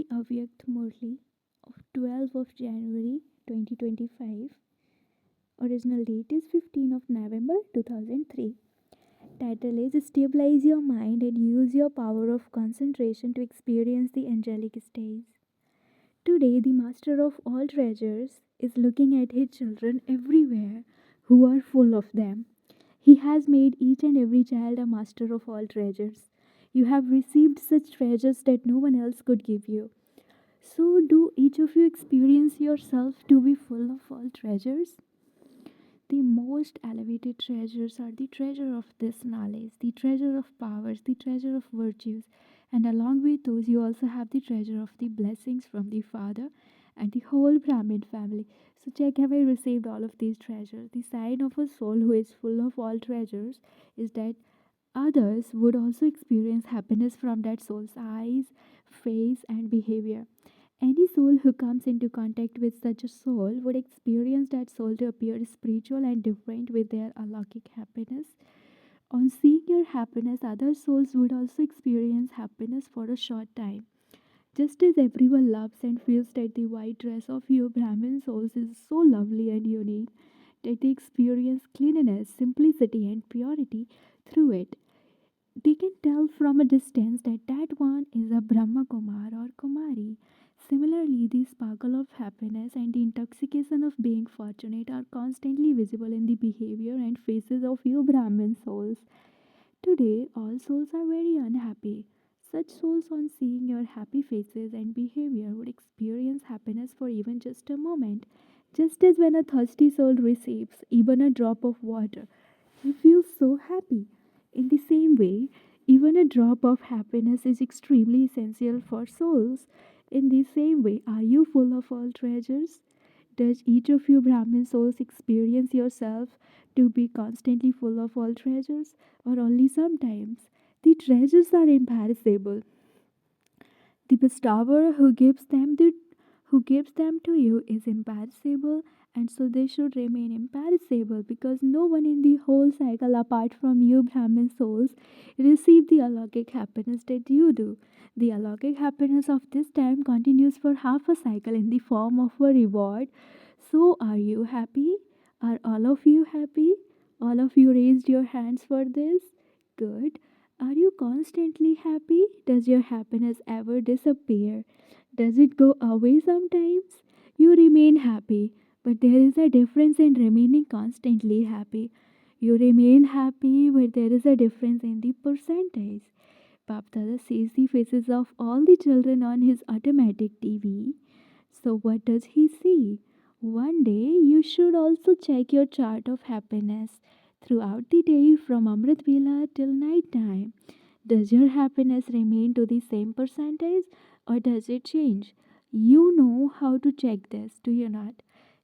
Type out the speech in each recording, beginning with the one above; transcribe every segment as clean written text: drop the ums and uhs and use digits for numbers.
the Avyakt Murli of 12th of January 2025. Original date is 15th of November 2003. Title is Stabilize Your Mind and Use Your Power of Concentration to Experience the Angelic States. Today, the Master of all treasures is looking at his children everywhere who are full of them. He has made each and every child a master of all treasures. You have received such treasures that no one else could give you. So, do each of you experience yourself to be full of all treasures? The most elevated treasures are the treasure of this knowledge, the treasure of powers, the treasure of virtues, and along with those, you also have the treasure of the blessings from the Father and the whole Brahmin family. So, check, have I received all of these treasures? The sign of a soul who is full of all treasures is that others would also experience happiness from that soul's eyes, face, and behavior. Any soul who comes into contact with such a soul would experience that soul to appear spiritual and different with their alaukic happiness. On seeing your happiness, other souls would also experience happiness for a short time. Just as everyone loves and feels that the white dress of you Brahmin souls is so lovely and unique, that they experience cleanliness, simplicity, and purity through it. They can tell from a distance that that one is a Brahma Kumar or Kumari. Similarly, the sparkle of happiness and the intoxication of being fortunate are constantly visible in the behavior and faces of you Brahmin souls. Today, all souls are very unhappy. Such souls, on seeing your happy faces and behavior, would experience happiness for even just a moment. Just as when a thirsty soul receives even a drop of water, he feels so happy. In the same way, even a drop of happiness is extremely essential for souls. In the same way, are you full of all treasures? Does each of you Brahmin souls experience yourself to be constantly full of all treasures, or only sometimes? The treasures are imperishable. The bestower who gives them to you is imperishable, and so they should remain imperishable, because no one in the whole cycle apart from you Brahmin souls receive the alaukic happiness that you do. The alaukic happiness of this time continues for half a cycle in the form of a reward. So, are you happy? Are all of you happy? All of you raised your hands for this? Good. Are you constantly happy? Does your happiness ever disappear? Does it go away sometimes? You remain happy, but there is a difference in remaining constantly happy. You remain happy, but there is a difference in the percentage. Bapdada sees the faces of all the children on his automatic TV. So, what does he see? One day, you should also check your chart of happiness throughout the day from Amrit Vela till night time. Does your happiness remain to the same percentage, or does it change? You know how to check this, do you not?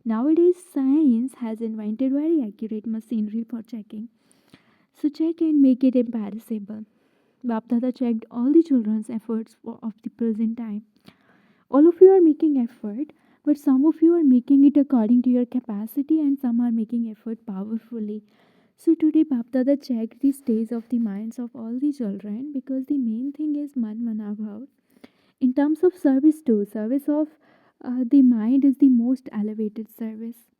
Nowadays, science has invented very accurate machinery for checking. So, check and make it imperishable. Bapdada checked all the children's efforts of the present time. All of you are making effort, but some of you are making it according to your capacity, and some are making effort powerfully. So today Bapdada checked the stage of the minds of all the children, because the main thing is man manabhav. In terms of service too, service of the mind is the most elevated service.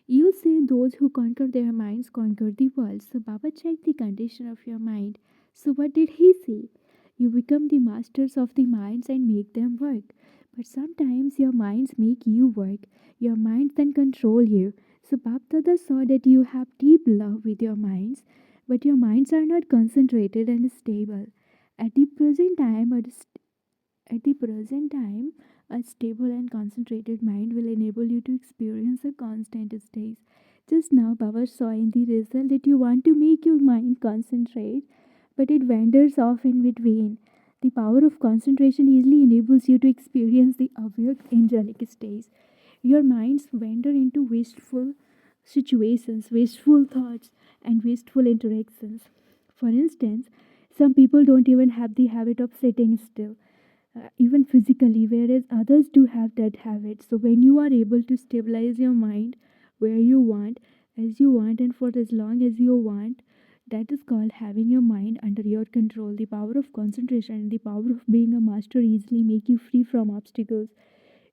You say those who conquer their minds conquer the world. So Baba checked the condition of your mind. So what did he see? You become the masters of the minds and make them work. But sometimes your minds make you work. Your minds then control you. So Bapdada saw that you have deep love with your minds, but your minds are not concentrated and stable. At the present time, a stable and concentrated mind will enable you to experience a constant state. Just now, Baba saw in the result that you want to make your mind concentrate, but it wanders off in between. The power of concentration easily enables you to experience the awake angelic stage. Your minds wander into wasteful situations, wasteful thoughts, and wasteful interactions. For instance, some people don't even have the habit of sitting still, even physically, whereas others do have that habit. So, when you are able to stabilize your mind where you want, as you want, and for as long as you want, That is called having your mind under your control. The power of concentration and the power of being a master easily make you free from obstacles.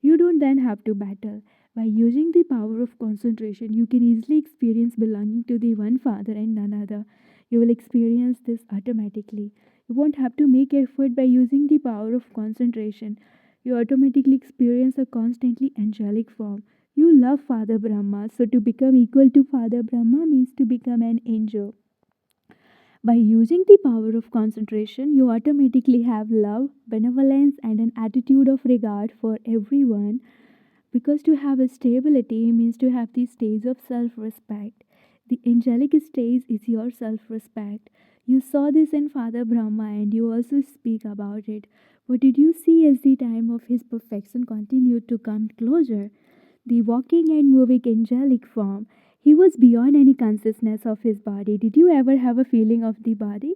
You don't then have to battle. By using the power of concentration, you can easily experience belonging to the one Father and none other. You will experience this automatically. You won't have to make effort by using the power of concentration. You automatically experience a constantly angelic form. You love Father Brahma, so to become equal to Father Brahma means to become an angel. By using the power of concentration, you automatically have love, benevolence, and an attitude of regard for everyone, because to have a stability means to have the stage of self respect. The angelic stage is your self respect. You saw this in Father Brahma and you also speak about it. What did you see as the time of his perfection continued to come closer? The walking and moving angelic form. He was beyond any consciousness of his body. Did you ever have a feeling of the body?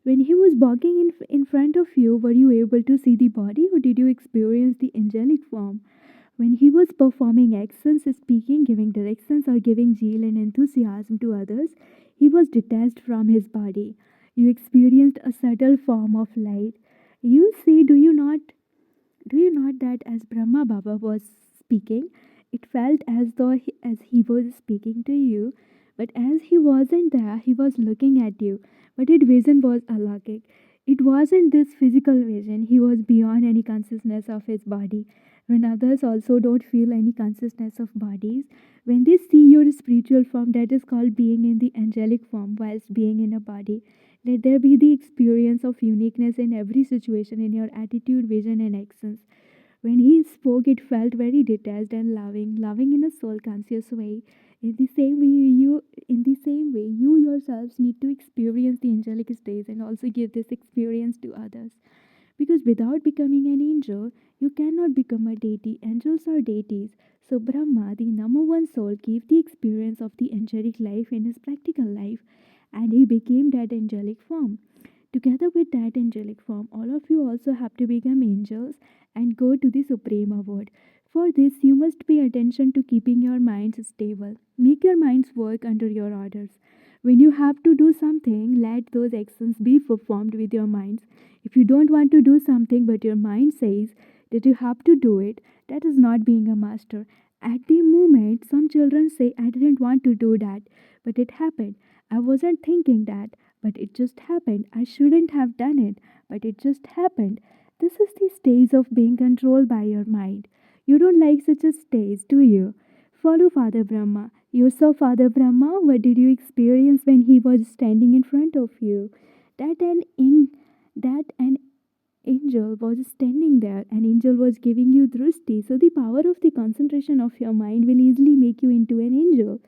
When he was walking in front of you, were you able to see the body or did you experience the angelic form? When he was performing actions, speaking, giving directions, or giving zeal and enthusiasm to others, he was detached from his body. You experienced a subtle form of light. You see, do you not that as Brahma Baba was speaking, it felt as he was speaking to you, but as he wasn't there, he was looking at you. But his vision was alaukic. It wasn't this physical vision. He was beyond any consciousness of his body. When others also don't feel any consciousness of bodies, when they see your spiritual form, that is called being in the angelic form whilst being in a body. Let there be the experience of uniqueness in every situation in your attitude, vision, and actions. When he spoke, it felt very detached and loving, loving in a soul conscious way. In the same way, you yourselves need to experience the angelic stage and also give this experience to others. Because without becoming an angel, you cannot become a deity. Angels are deities. So Brahma, the number one soul, gave the experience of the angelic life in his practical life, and he became that angelic form. Together with that angelic form, all of you also have to become angels and go to the supreme abode. For this, you must pay attention to keeping your minds stable. Make your minds work under your orders. When you have to do something, let those actions be performed with your minds. If you don't want to do something but your mind says that you have to do it, that is not being a master. At the moment, some children say, I didn't want to do that, but it happened. I wasn't thinking that, but it just happened. I shouldn't have done it, but it just happened. This is the stage of being controlled by your mind. You don't like such a stage, do you? Follow Father Brahma. You saw Father Brahma. What did you experience when he was standing in front of you? That an in, that an angel was standing there. An angel was giving you drishti. So the power of the concentration of your mind will easily make you into an angel.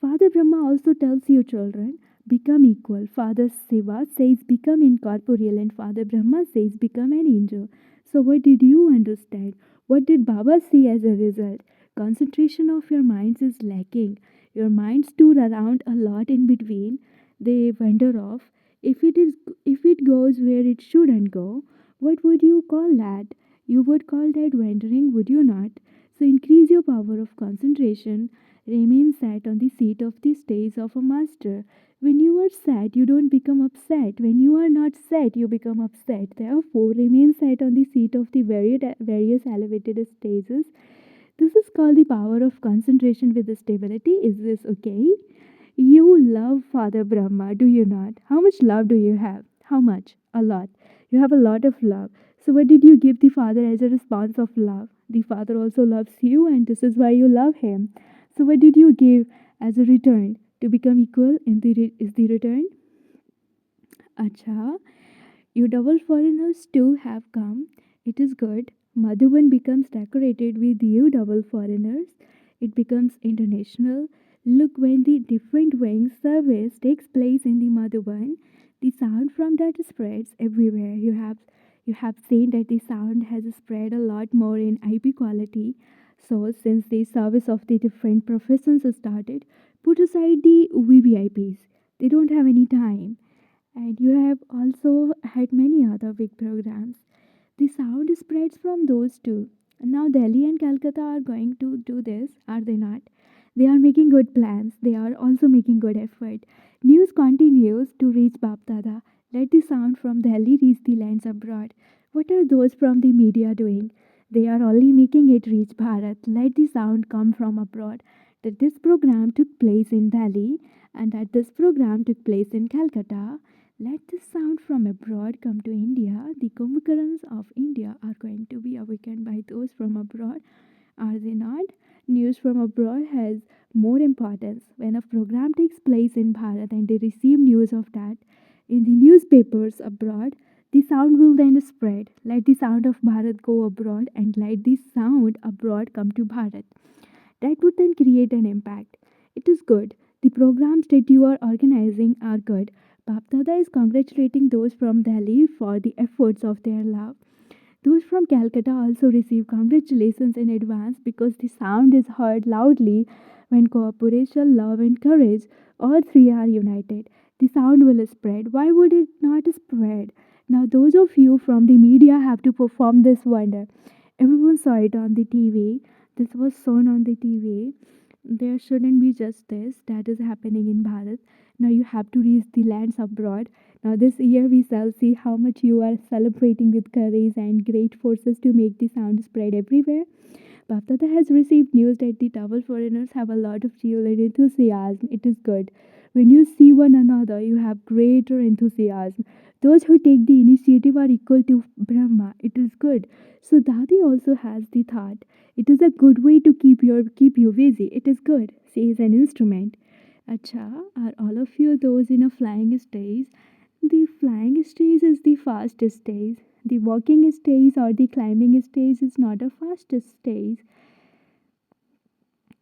Father Brahma also tells you children, become equal. Father Shiva says become incorporeal and Father Brahma says become an angel. So what did you understand? What did Baba see as a result? Concentration of your minds is lacking. Your minds tour around a lot in between. They wander off. If it goes where it shouldn't go, what would you call that? You would call that wandering, would you not? So increase your power of concentration. Remain sat on the seat of the stage of a master. When you are sad, you don't become upset. When you are not sad, you become upset. Therefore, remain sat on the seat of the various elevated stages. This is called the power of concentration with the stability. Is this okay? You love Father Brahma, do you not? How much love do you have? How much? A lot. You have a lot of love. So, what did you give the Father as a response of love? The Father also loves you, and this is why you love Him. So, what did you give as a return? To become equal is the return? Acha. You double foreigners too have come. It is good. Madhuban becomes decorated with you double foreigners. It becomes international. Look, when the different wing service takes place in the Madhuban, the sound from that spreads everywhere. You have seen that the sound has spread a lot more in IP quality. So since the service of the different professions started, put aside the VVIPs. They don't have any time, and you have also had many other big programs. The sound spreads from those two. Now Delhi and Calcutta are going to do this, are they not? They are making good plans. They are also making good effort. News continues to reach Bapdada. Let the sound from Delhi reach the lands abroad. What are those from the media doing? They are only making it reach Bharat. Let the sound come from abroad. That this program took place in Delhi and that this program took place in Calcutta. Let this sound from abroad come to India. The Kumbhakarnas of India are going to be awakened by those from abroad, are they not? News from abroad has more importance. When a program takes place in Bharat and they receive news of that in the newspapers abroad, the sound will then spread. Let the sound of Bharat go abroad and let the sound abroad come to Bharat. That would then create an impact. It is good. The programs that you are organizing are good. Bapdada is congratulating those from Delhi for the efforts of their love. Those from Calcutta also receive congratulations in advance because the sound is heard loudly when cooperation, love, and courage, all three are united. The sound will spread. Why would it not spread? Now, those of you from the media have to perform this wonder. Everyone saw it on the TV. This was shown on the TV. There shouldn't be just this that is happening in Bharat. Now you have to reach the lands abroad. Now this year we shall see how much you are celebrating with courage and great forces to make the sound spread everywhere. Baptada has received news that the double foreigners have a lot of zeal and enthusiasm. It is good. When you see one another, you have greater enthusiasm. Those who take the initiative are equal to Brahma. It is good. So Dadi also has the thought. It is a good way to keep you busy. It is good. She is an instrument. Acha, are all of you those in a flying stage? The flying stage is the fastest stage. The walking stage or the climbing stage is not a fastest stage.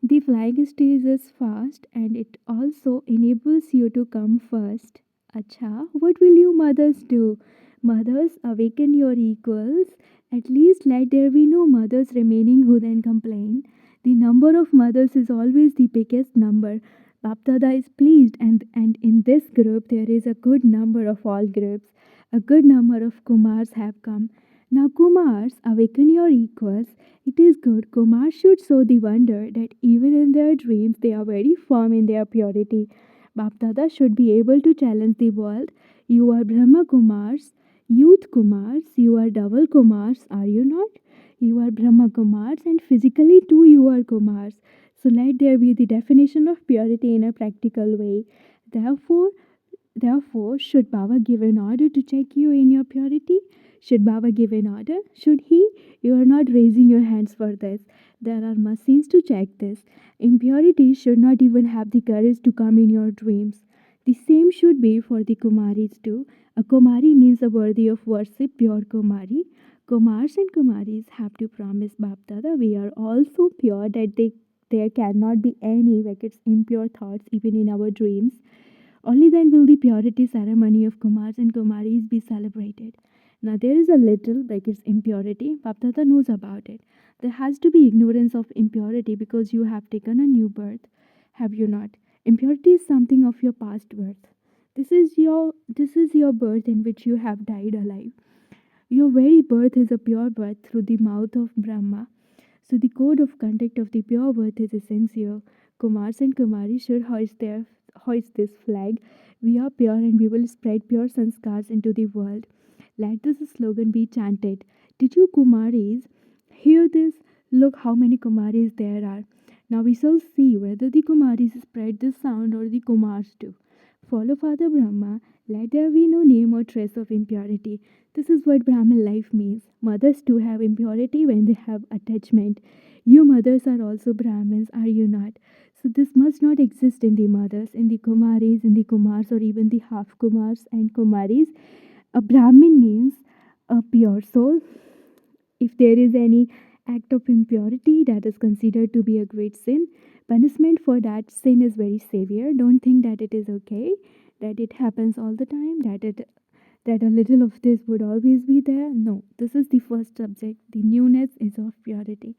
The flying stage is fast and it also enables you to come first. Acha, what will you mothers do? Mothers, awaken your equals. At least let there be no mothers remaining who then complain. The number of mothers is always the biggest number. Bapdada is pleased, and in this group there is a good number of all groups. A good number of Kumars have come. Now, Kumars, awaken your equals. It is good. Kumars should show the wonder that even in their dreams they are very firm in their purity. Bapdada should be able to challenge the world. You are Brahma Kumars, Youth Kumars, you are double Kumars, are you not? You are Brahma Kumars and physically too you are Kumars. So let there be the definition of purity in a practical way. Therefore, Therefore, should Baba give an order to check you in your purity? Should Baba give an order? Should he? You are not raising your hands for this. There are machines to check this. Impurity should not even have the courage to come in your dreams. The same should be for the Kumaris too. A Kumari means a worthy of worship, pure Kumari. Kumars and Kumaris have to promise Bapdada we are all so pure that there cannot be any wicked impure thoughts even in our dreams. Only then will the purity ceremony of Kumars and Kumaris be celebrated. Now there is a little brackets impurity. Bapdada knows about it. There has to be ignorance of impurity because you have taken a new birth. Have you not? Impurity is something of your past birth. This is your birth in which you have died alive. Your very birth is a pure birth through the mouth of Brahma. So the code of conduct of the pure birth is essential. Kumars and Kumaris should hoist this flag. We are pure and we will spread pure sanskars into the world. Let this slogan be chanted. Did you Kumaris hear this? Look how many Kumaris there are. Now we shall see whether the Kumaris spread this sound or the Kumars do. Follow Father Brahma. Let there be no name or trace of impurity. This is what Brahmin life means. Mothers too have impurity when they have attachment. You mothers are also Brahmins, are you not? So this must not exist in the mothers, in the Kumaris, in the Kumars, or even the half Kumars and Kumaris. A Brahmin means a pure soul. If there is any act of impurity that is considered to be a great sin, punishment for that sin is very severe. Don't think that it is okay, that it happens all the time, that a little of this would always be there. No, this is the first subject. The newness is of purity.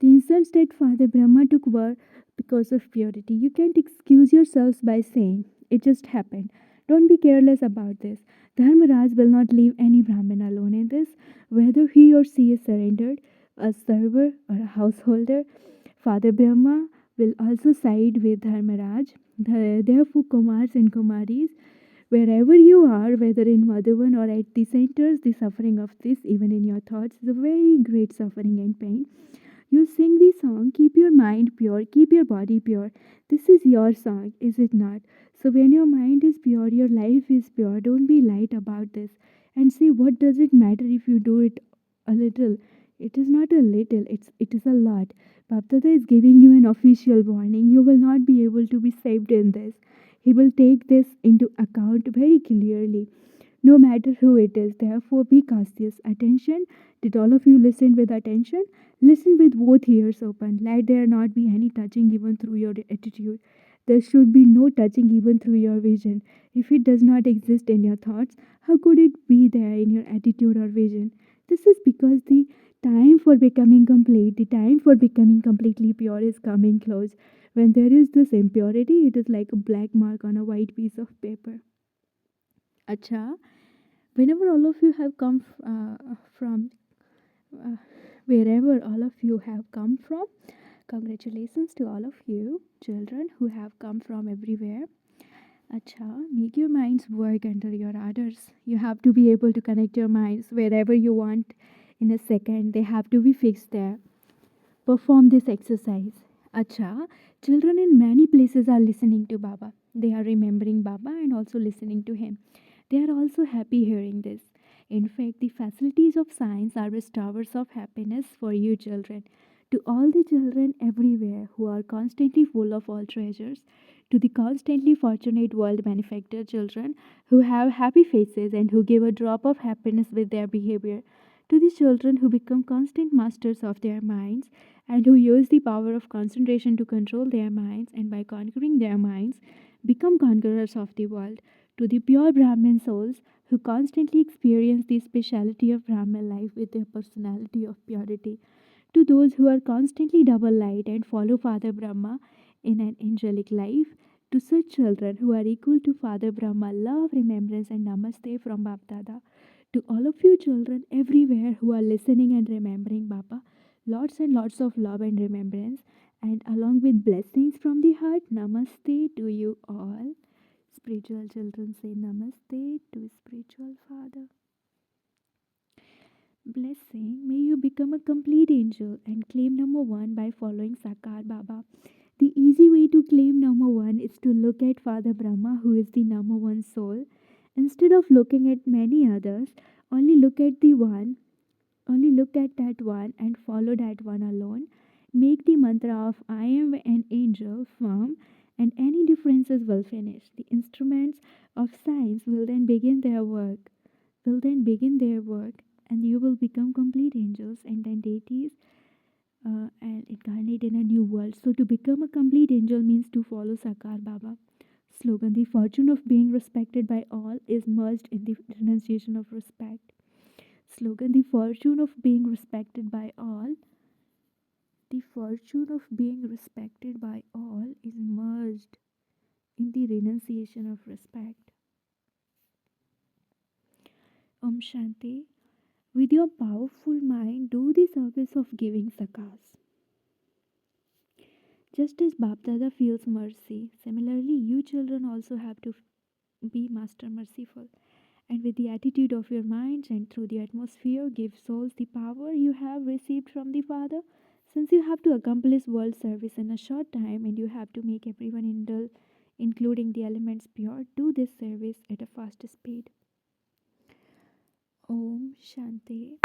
The insults that Father Brahma took were because of purity. You can't excuse yourselves by saying it just happened. Don't be careless about this. Dharmaraj will not leave any Brahmin alone in this, whether he or she is surrendered, a server or a householder. Father Brahma will also side with Dharmaraj. Therefore, Kumars and Kumaris, wherever you are, whether in Madhuvan or at the centers, the suffering of this, even in your thoughts, is a very great suffering and pain. You sing the song, keep your mind pure, keep your body pure. This is your song, is it not? So, when your mind is pure, your life is pure. Don't be light about this. And see, what does it matter if you do it a little? It is not a little, it is a lot. Bapdada is giving you an official warning. You will not be able to be saved in this. He will take this into account very clearly, no matter who it is. Therefore, be cautious. Attention. Did all of you listen with attention? Listen with both ears open. Let there not be any touching even through your attitude. There should be no touching even through your vision. If it does not exist in your thoughts, how could it be there in your attitude or vision? This is because the time for becoming complete, the time for becoming completely pure is coming close. When there is this impurity, it is like a black mark on a white piece of paper. Acha, whenever all of you have come from uh, wherever all of you have come from, congratulations to all of you children who have come from everywhere. Acha, make your minds work under your orders. You have to be able to connect your minds wherever you want in a second. They have to be fixed there. Perform this exercise. Acha, children in many places are listening to Baba. They are remembering Baba and also listening to him. They are also happy hearing this. In fact, the facilities of science are restorers of happiness for you children. To all the children everywhere who are constantly full of all treasures, to the constantly fortunate world benefactor children who have happy faces and who give a drop of happiness with their behavior, to the children who become constant masters of their minds and who use the power of concentration to control their minds and by conquering their minds become conquerors of the world, to the pure Brahmin souls who constantly experience the speciality of Brahmin life with their personality of purity, to those who are constantly double light and follow Father Brahma in an angelic life, to such children who are equal to Father Brahma, love, remembrance, and namaste from Bapdada. To all of you children everywhere who are listening and remembering Baba, lots and lots of love and remembrance, and along with blessings from the heart, namaste to you all. Spiritual children say namaste to spiritual father. Blessing, may you become a complete angel and claim number one by following Sakar Baba. The easy way to claim number one is to look at Father Brahma, who is the number one soul. Instead of looking at many others, only look at the one, only look at that one and follow that one alone. Make the mantra of I am an angel firm, and any differences will finish. The instruments of science will then begin their work, and you will become complete angels and then deities and incarnate in a new world. So, to become a complete angel means to follow Sakar Baba. Slogan: the fortune of being respected by all is merged in the renunciation of respect. Slogan: the fortune of being respected by all. The fortune of being respected by all is merged in the renunciation of respect. Om Shanti. With your powerful mind, do the service of giving sakas. Just as Bapdada feels mercy, similarly, you children also have to be master merciful. And with the attitude of your minds and through the atmosphere, give souls the power you have received from the Father. Since you have to accomplish world service in a short time and you have to make everyone including the elements pure, do this service at a fast speed. Om Shanti.